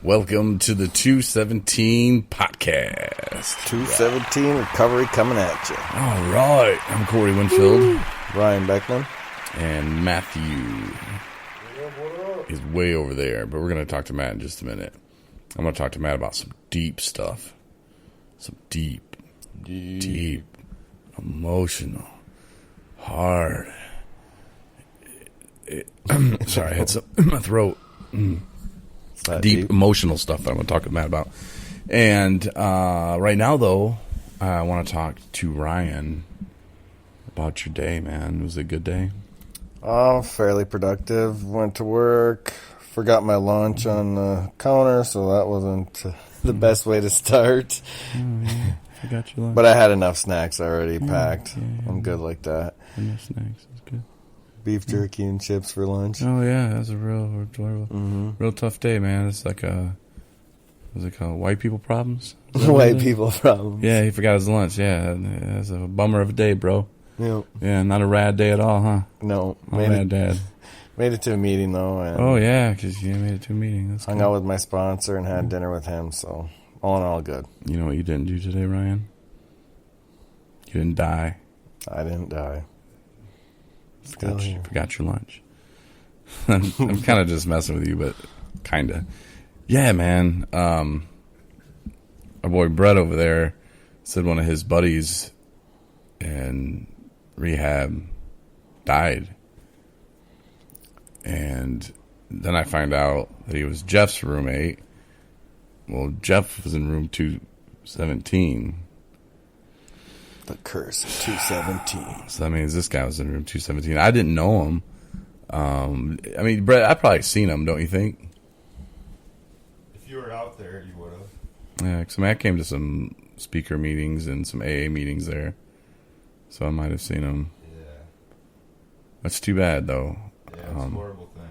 Welcome to the 217 podcast. 217 recovery coming at you. All right. I'm Corey Winfield. Ryan Beckman. And Matthew is way over there, but we're going to talk to Matt in just a minute. I'm going to talk to Matt about some deep stuff. Some deep, emotional, hard. Sorry, I had some in my throat. Deep emotional stuff that I'm going to talk to Matt about. And right now, though, I want to talk to Ryan about your day, man. Was it a good day? Oh, fairly productive. Went to work. Forgot my lunch on the counter, so that wasn't the best way to start. Oh, yeah. Forgot your lunch. But I had enough snacks already packed. Yeah. I'm good like that. Enough snacks. That's good. Beef jerky and chips for lunch. Oh, yeah. That's a real tough day, man. It's like what's it called? White people problems? White people problems. Yeah, he forgot his lunch. Yeah, that's a bummer of a day, bro. Yep. Yeah, not a rad day at all, huh? No. Dad. Made it to a meeting, though. And oh, yeah, because you made it to a meeting. That's hung out with my sponsor and had dinner with him, so all in all good. You know what you didn't do today, Ryan? You didn't die. I didn't die. Forgot your lunch. I'm kind of just messing with you, but kind of. Yeah, man. Our boy Brett over there said one of his buddies in rehab died. And then I find out that he was Jeff's roommate. Well, Jeff was in room 217. The curse of 217. So that means this guy was in room 217. I didn't know him. I mean, Brett, I've probably seen him, don't you think? If you were out there, you would have. Yeah, because I came to some speaker meetings and some AA meetings there. So I might have seen him. Yeah. That's too bad, though. Yeah, it's a horrible thing.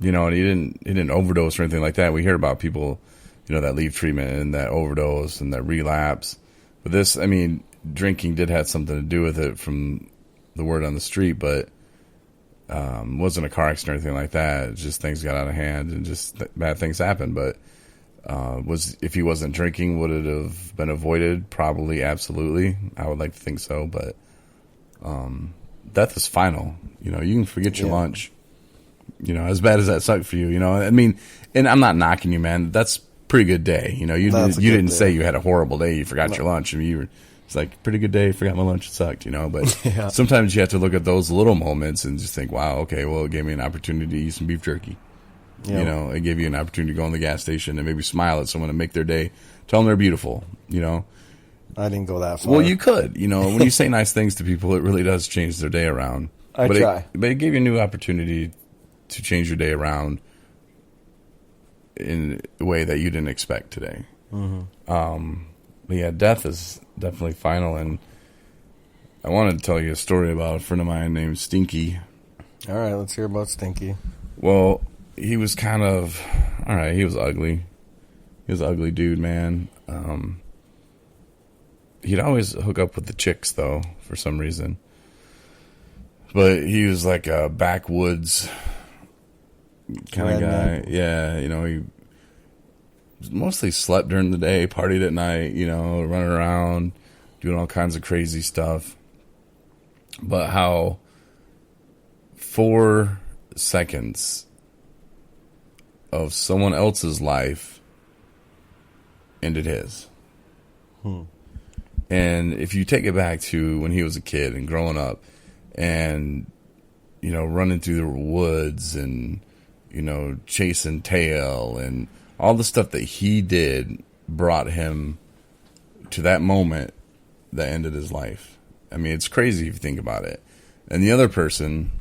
You know, and he didn't overdose or anything like that. We hear about people, you know, that leave treatment and that overdose and that relapse. But this, I mean, drinking did have something to do with it from the word on the street, but wasn't a car accident or anything like that. It's just things got out of hand and just bad things happened. But if he wasn't drinking, would it have been avoided? Probably, absolutely. I would like to think so, but death is final. You know, you can forget your lunch. You know, as bad as that sucked for you. You know, I mean, and I'm not knocking you, man. That's a pretty good day. You know, you didn't say you had a horrible day. You forgot your lunch. I mean, it's like, pretty good day, forgot my lunch, it sucked, you know. But sometimes you have to look at those little moments and just think, wow, okay, well, it gave me an opportunity to eat some beef jerky. Yep. You know, it gave you an opportunity to go in the gas station and maybe smile at someone and make their day, tell them they're beautiful, you know. I didn't go that far. Well, you could, you know, when you say nice things to people, it really does change their day around. I try. But it gave you a new opportunity to change your day around in a way that you didn't expect today. Mm-hmm. But yeah, death is definitely final, and I wanted to tell you a story about a friend of mine named Stinky. All right, let's hear about Stinky. Well, he was he was ugly. He was an ugly dude, man. He'd always hook up with the chicks, though, for some reason. But he was like a backwoods kind of guy. Yeah, you know, he mostly slept during the day, partied at night, you know, running around, doing all kinds of crazy stuff. But how 4 seconds of someone else's life ended his. And if you take it back to when he was a kid and growing up and, you know, running through the woods and, you know, chasing tail and all the stuff that he did brought him to that moment that ended his life. I mean, it's crazy if you think about it. And the other person,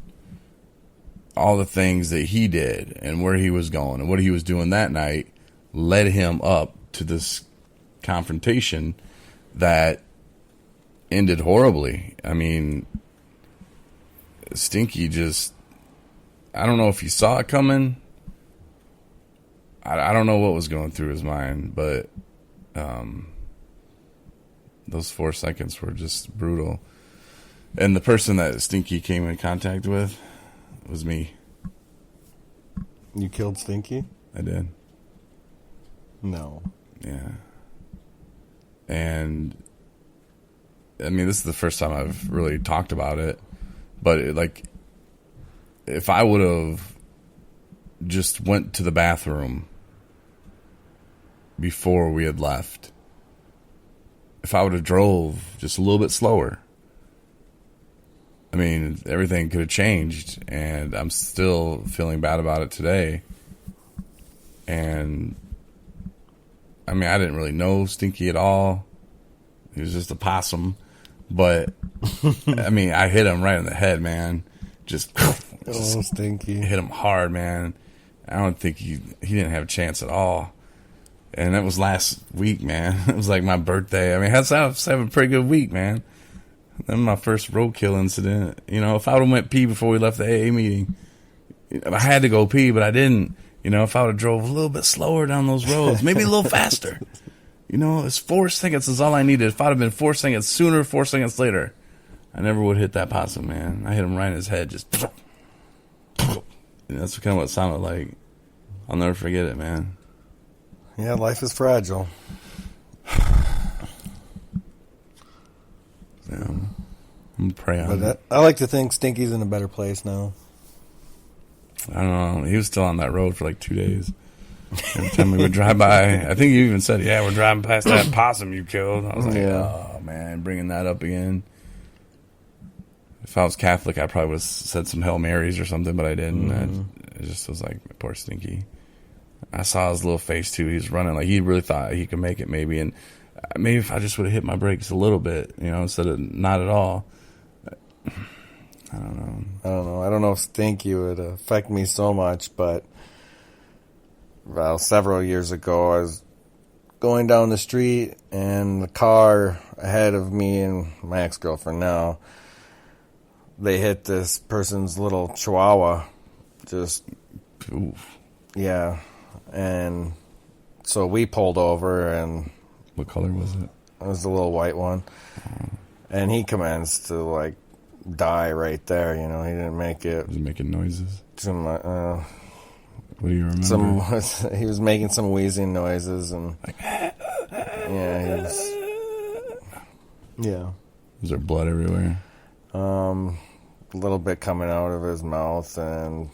all the things that he did and where he was going and what he was doing that night led him up to this confrontation that ended horribly. I mean, Stinky just, I don't know if he saw it coming. I don't know what was going through his mind, but those 4 seconds were just brutal. And the person that Stinky came in contact with was me. You killed Stinky? I did. No. Yeah. And I mean, this is the first time I've really talked about it, but if I would have just went to the bathroom before we had left, if I would have drove just a little bit slower, I mean, everything could have changed, and I'm still feeling bad about it today. And I mean, I didn't really know Stinky at all. He was just a possum. But, I mean, I hit him right in the head, man. Just Stinky. Hit him hard, man. I don't think he didn't have a chance at all. And that was last week, man. It was like my birthday. I mean, I was having a pretty good week, man. Then my first roadkill incident. You know, if I would have went pee before we left the AA meeting, I had to go pee, but I didn't. You know, if I would have drove a little bit slower down those roads, maybe a little faster. You know, it's 4 seconds is all I needed. If I'd have been 4 seconds sooner, 4 seconds later, I never would hit that possum, man. I hit him right in his head, just. And that's kind of what it sounded like. I'll never forget it, man. Yeah, life is fragile. Yeah. I'm praying on it. I like to think Stinky's in a better place now. I don't know. He was still on that road for like 2 days. Every time we would drive by, I think you even said, "Yeah, we're driving past that possum you killed." I was like, "Oh man, bringing that up again." If I was Catholic, I probably would have said some Hail Marys or something, but I didn't. I just was like, poor Stinky. I saw his little face too. He was running like he really thought he could make it, maybe. And maybe if I just would have hit my brakes a little bit, you know, instead of not at all. I don't know. I don't know if Stinky would affect me so much, but several years ago, I was going down the street, and the car ahead of me and my ex-girlfriend now, they hit this person's little chihuahua. Just, Oof. Yeah. And so we pulled over, and What color was it? it was the little white one. And he commenced to, like, die right there, you know. He didn't make it. Was it making noises? What do you remember? He was making some wheezing noises, and yeah, he was. Yeah. Was there blood everywhere? A little bit coming out of his mouth, and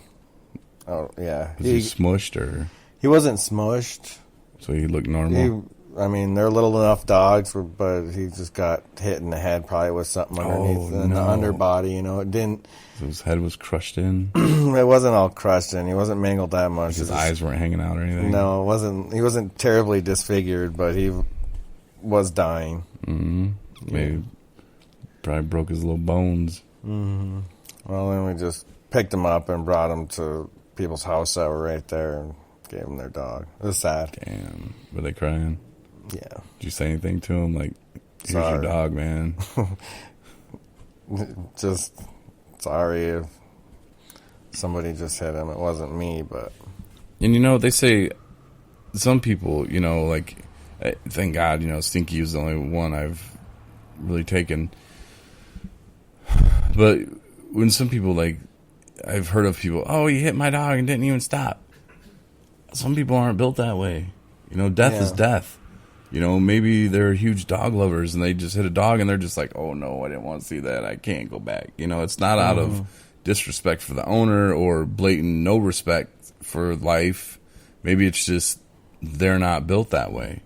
yeah. Was he smushed or? He wasn't smushed. So he looked normal. I mean, they're little enough dogs, but he just got hit in the head, probably with something underneath the underbody. You know, it didn't. So his head was crushed in. It wasn't all crushed in. He wasn't mangled that much. His eyes weren't hanging out or anything. No, it wasn't. He wasn't terribly disfigured, but he was dying. Mm-hmm. Maybe probably broke his little bones. Mm-hmm. Well, then we just picked him up and brought him to people's house that were right there and gave him their dog. It was sad. Damn. Were they crying? Yeah. Did you say anything to him? Like, here's Sorry. your dog, man. Just sorry if somebody just hit him. It wasn't me, but. And you know, they say some people, you know, like, thank God, you know, Stinky was the only one I've really taken. But when some people, like, I've heard of people, oh, you hit my dog and didn't even stop. Some people aren't built that way. You know, death is death. You know, maybe they're huge dog lovers and they just hit a dog and they're just like, oh, no, I didn't want to see that. I can't go back. You know, it's not out of disrespect for the owner or blatant no respect for life. Maybe it's just they're not built that way.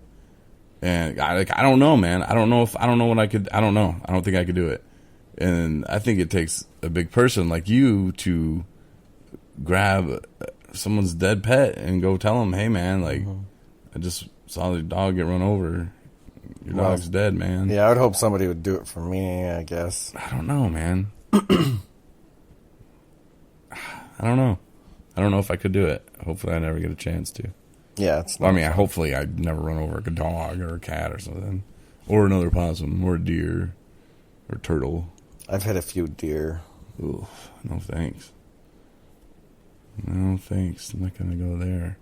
And I don't know, man. I don't know what I could. I don't know. I don't think I could do it. And I think it takes a big person like you to grab someone's dead pet and go tell them, hey, man, like, I just saw the dog get run over. Your dog's dead, man. Yeah, I would hope somebody would do it for me, I guess. I don't know, man. I don't know. I don't know if I could do it. Hopefully I never get a chance to. Yeah, it's not. I mean, hopefully I'd never run over a dog or a cat or something. Or another possum or a deer or turtle. I've hit a few deer. Ooh, no thanks. No thanks. I'm not going to go there.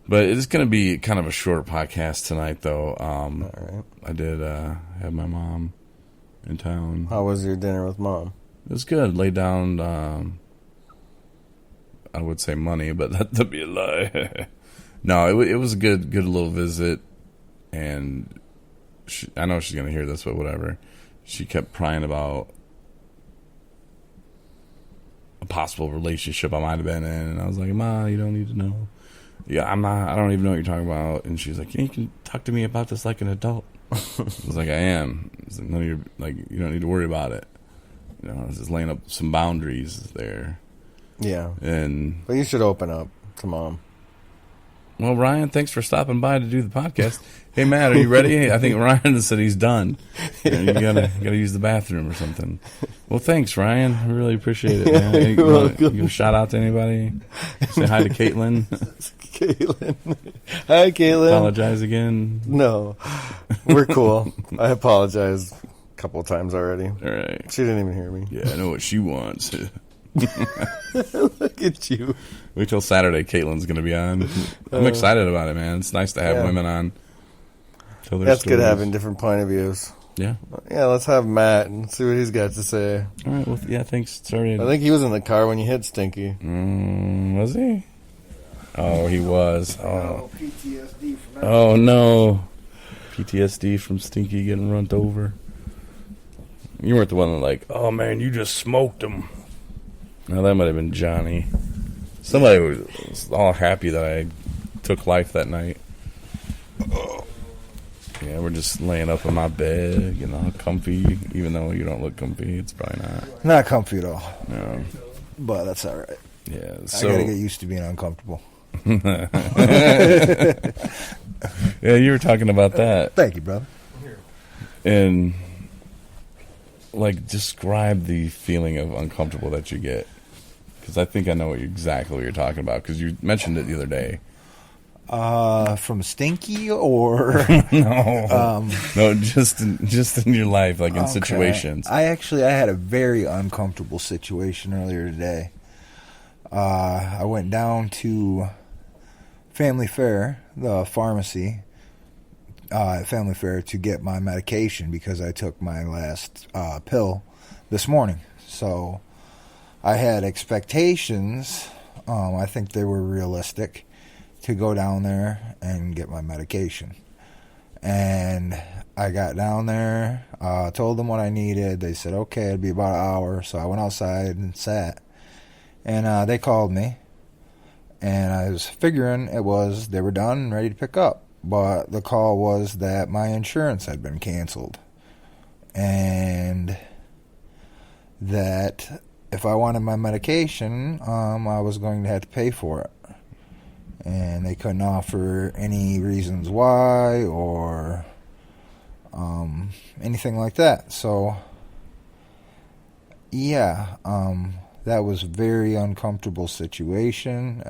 But it's going to be kind of a short podcast tonight, though. All right. I did have my mom in town. How was your dinner with Mom? It was good. Laid down, I would say money, but that'd be a lie. No, it was a good little visit, and I know she's gonna hear this, but whatever. She kept prying about a possible relationship I might have been in, and I was like, "Ma, you don't need to know." Yeah, I'm not. I don't even know what you're talking about. And she's like, "Yeah, you can talk to me about this like an adult." I was like, "I am." I was like, "No, you're like, you don't need to worry about it." You know, I was just laying up some boundaries there. Yeah. And But you should open up to Mom. well, Ryan, thanks for stopping by to do the podcast. Hey, Matt, are you ready? I think Ryan said he's done. You gotta use the bathroom or something. Well, thanks, Ryan. I really appreciate it, man. You're you welcome. give a shout out to anybody? Say hi to Caitlin. Caitlin. Hi, Caitlin. Apologize again. No. We're cool. I apologized a couple of times already. All right. She didn't even hear me. Yeah, I know what she wants. Look at you. Wait till Saturday. Caitlin's going to be on. I'm excited about it, man. It's nice to have women on. Tell their That's stories. good having different point of views. Yeah. Yeah, let's have Matt and see what he's got to say. All right. Well, yeah. Thanks. Sorry. I think he was in the car when you hit Stinky. Was he? Oh, he was. Oh. PTSD from that. Oh no. PTSD from Stinky getting run over. You weren't the one that like, oh man, you just smoked him. No, that might have been Johnny. Somebody was all happy that I took life that night. Yeah, we're just laying up in my bed, getting all comfy, even though you don't look comfy. It's probably not. Not comfy at all, No. but that's all right. Yeah, I so gotta get used to being uncomfortable. yeah, you were talking about that. Thank you, brother. And like, describe the feeling of uncomfortable that you get, because I think I know exactly what you're talking about, because you mentioned it the other day. From Stinky or No, no, just in your life, like in Okay. situations. I had a very uncomfortable situation earlier today. I went down to Family Fair, the pharmacy at Family Fair, to get my medication because I took my last pill this morning. So I had expectations. I think they were realistic to go down there and get my medication. And I got down there, told them what I needed. They said, okay, it'd be about an hour. So I went outside and sat. And they called me. And I was figuring they were done and ready to pick up. But the call was that my insurance had been canceled. And that if I wanted my medication, I was going to have to pay for it. And they couldn't offer any reasons why or anything like that. So, yeah, that was a very uncomfortable situation.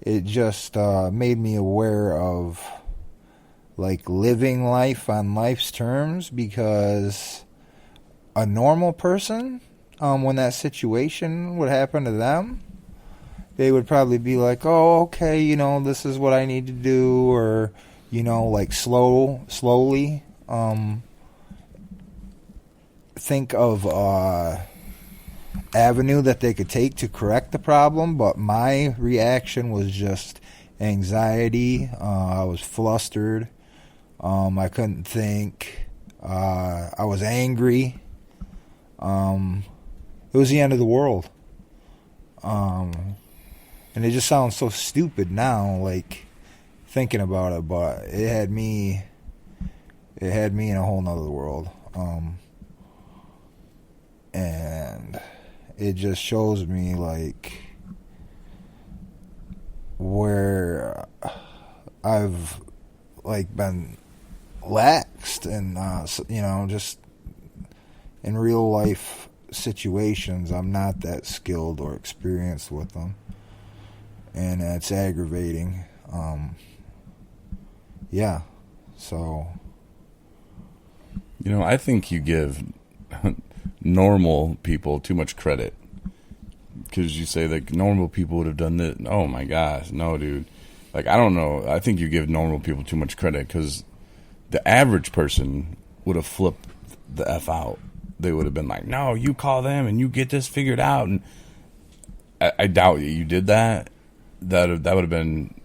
It just made me aware of, like, living life on life's terms, because a normal person, when that situation would happen to them, they would probably be like, oh, okay, this is what I need to do, or, like slowly think of avenue that they could take to correct the problem. But my reaction was just anxiety. I was flustered. I couldn't think. I was angry. It was the end of the world. And it just sounds so stupid now, like, thinking about it, but it had me in a whole nother world. And it just shows me, like, where I've, like, been laxed and, just in real life situations, I'm not that skilled or experienced with them. And it's aggravating. Yeah. So. I think you give normal people too much credit, because you say that normal people would have done this. Oh my gosh, no, dude. Like, I don't know. I think you give normal people too much credit, because the average person would have flipped the F out. They would have been like, no, you call them and you get this figured out. And I doubt you did that. That would have been